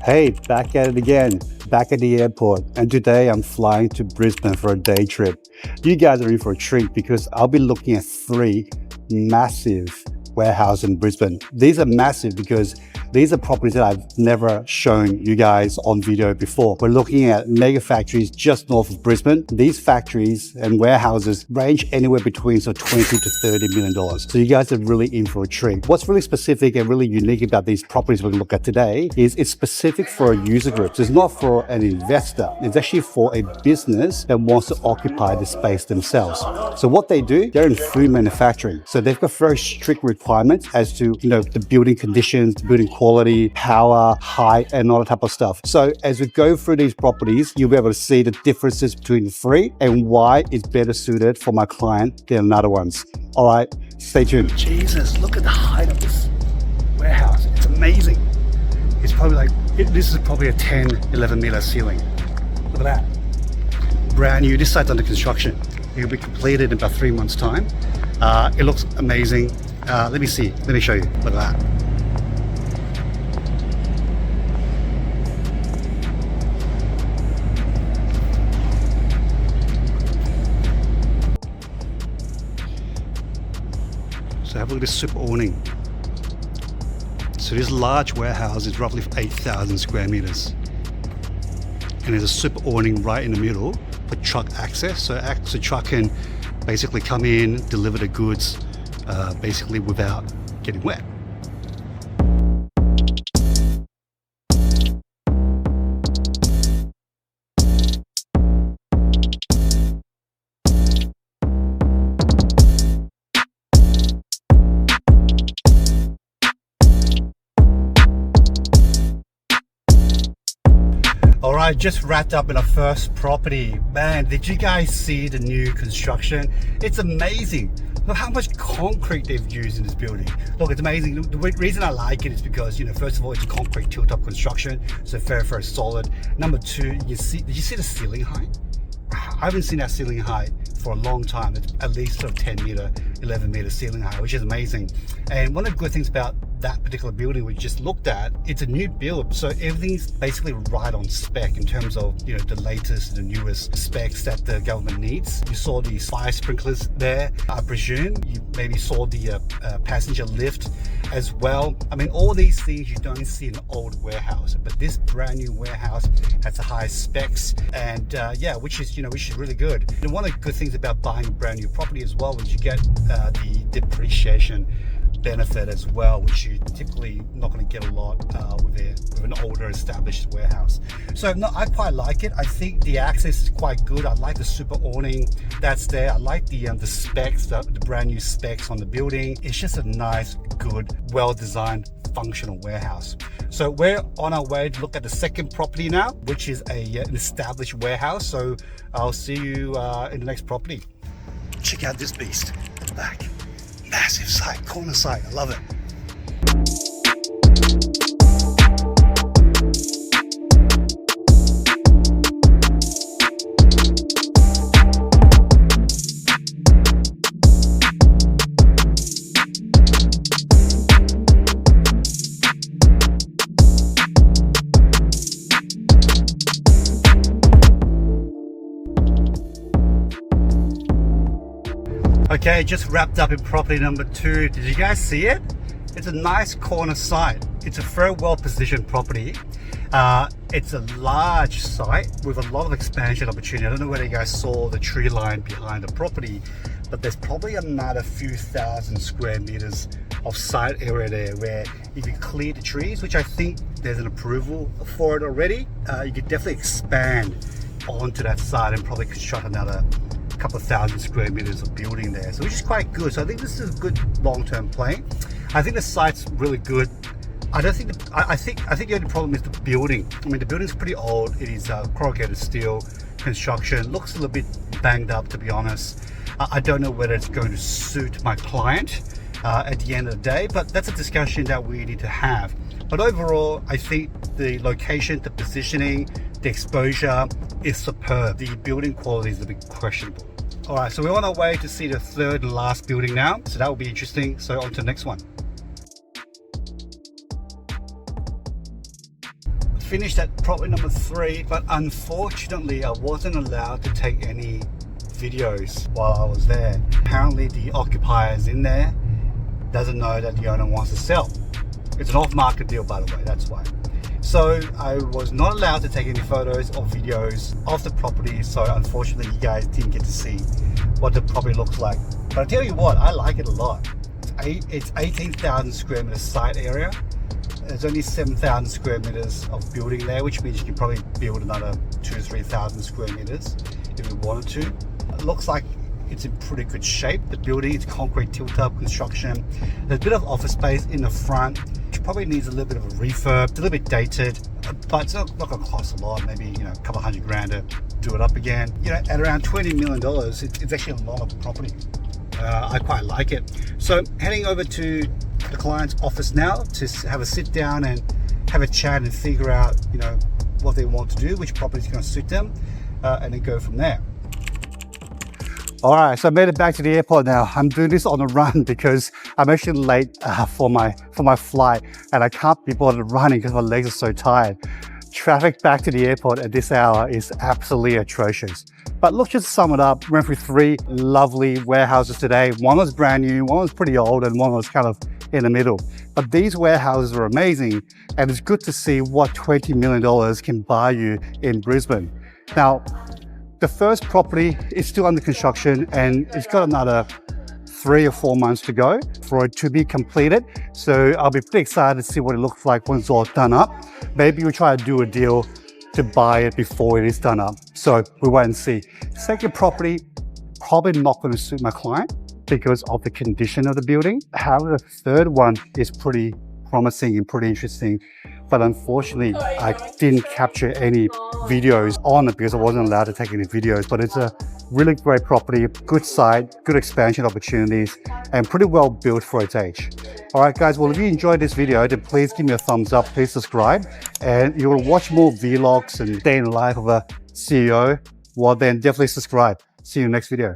Hey, back at it again, back at the airport, and today I'm flying to Brisbane for a day trip. You guys are in for a treat because I'll be looking at 3 massive warehouses in Brisbane. These are massive because these are properties that I've never shown you guys on video before. We're looking at mega factories just north of Brisbane. These factories and warehouses range anywhere between 20 to $30 million. So you guys are really in for a treat. What's really specific and really unique about these properties we're going to look at today is it's specific for a user group. So it's not for an investor. It's actually for a business that wants to occupy the space themselves. So what they do, they're in food manufacturing. So they've got very strict requirements as to, the building conditions, the building quality, power, height, and all that type of stuff. So as we go through these properties, you'll be able to see the differences between the 3 and why it's better suited for my client than other ones. All right, stay tuned. Jesus, look at the height of this warehouse. It's amazing. It's probably this is probably a 10, 11 meter ceiling. Look at that. Brand new. This site's under construction. It'll be completed in about 3 months' time. It looks amazing. Let me see. Let me show you. Look at that. So have a look at this super awning. So this large warehouse is roughly 8,000 square meters. And there's a super awning right in the middle for truck access. So the truck can basically come in, deliver the goods, basically without getting wet. All right, just wrapped up in our first property. Man, did you guys see the new construction? It's amazing. Look how much concrete they've used in this building. Look, it's amazing. The reason I like it is because, first of all, it's a concrete tilt-up construction, so very, very solid. Number 2, did you see the ceiling height? I haven't seen that ceiling height for a long time. It's at least 10 meter, 11 meter ceiling height, which is amazing. And one of the good things about that particular building we just looked at, it's a new build, so everything's basically right on spec in terms of the latest, the newest specs that the government needs. You saw the fire sprinklers there. I presume you maybe saw the passenger lift as well. I mean, all these things you don't see in an old warehouse, but this brand new warehouse has the highest specs, and which is really good. And one of the good things about buying a brand new property as well is you get the depreciation benefit as well, which you typically not going to get a lot with an older established warehouse. So no, I quite like it. I think the access is quite good. I like the super awning that's there. I like the specs, the brand new specs on the building. It's just a nice, good, well-designed, functional warehouse. So we're on our way to look at the second property now, which is an established warehouse. So I'll see you in the next property. Check out this beast at the back. Massive site, corner site, I love it. Okay, just wrapped up in property number 2. Did you guys see it? It's a nice corner site. It's a very well positioned property. It's a large site with a lot of expansion opportunity. I don't know whether you guys saw the tree line behind the property, but there's probably another few thousand square meters of site area there where if you clear the trees, which I think there's an approval for it already, you could definitely expand onto that site and probably construct another couple of thousand square meters of building there, so which is quite good. So I think this is a good long-term play. I think the site's really good. I think the only problem is the building. I mean, the building's pretty old. It is corrugated steel construction. Looks a little bit banged up, to be honest. I don't know whether it's going to suit my client at the end of the day, but that's a discussion that we need to have. But overall, I think the location, the positioning, the exposure is superb. The building quality is a bit questionable. All right, so we're on our way to see the third and last building now. So that will be interesting. So on to the next one. finished at property number 3, but unfortunately I wasn't allowed to take any videos while I was there. Apparently the occupiers in there doesn't know that the owner wants to sell. It's an off-market deal, by the way, that's why. So I was not allowed to take any photos or videos of the property, so unfortunately you guys didn't get to see what the property looks like. But I tell you what, I like it a lot. It's 18,000 square meter site area. There's only 7,000 square meters of building there, which means you can probably build another 2,000 to 3,000 square meters if you wanted to. It looks like it's in pretty good shape. The building, it's concrete tilt-up construction. There's a bit of office space in the front, which probably needs a little bit of a refurb. It's a little bit dated, but it's not going to cost a lot. Maybe, a couple $100,000 to do it up again. At around $20 million, it's actually a lot of property. I quite like it. So heading over to the client's office now to have a sit down and have a chat and figure out, what they want to do, which property is going to suit them, and then go from there. All right, so I made it back to the airport now. I'm doing this on a run because I'm actually late for my flight, and I can't be bothered running because my legs are so tired. Traffic back to the airport at this hour is absolutely atrocious. But look, just to sum it up, went through 3 lovely warehouses today. One was brand new, one was pretty old, and one was kind of in the middle. But these warehouses are amazing, and it's good to see what $20 million can buy you in Brisbane. Now, the first property is still under construction, and it's got another 3 or 4 months to go for it to be completed. So I'll be pretty excited to see what it looks like when it's all done up. Maybe we'll try to do a deal to buy it before it is done up. So we'll wait and see. Second property, probably not going to suit my client because of the condition of the building. However, the third one is pretty promising and pretty interesting. But unfortunately, I didn't capture any videos on it because I wasn't allowed to take any videos. But it's a really great property, good site, good expansion opportunities, and pretty well built for its age. All right, guys, well, if you enjoyed this video, then please give me a thumbs up, please subscribe. And if you want to watch more vlogs and day in the life of a CEO, well, then definitely subscribe. See you in the next video.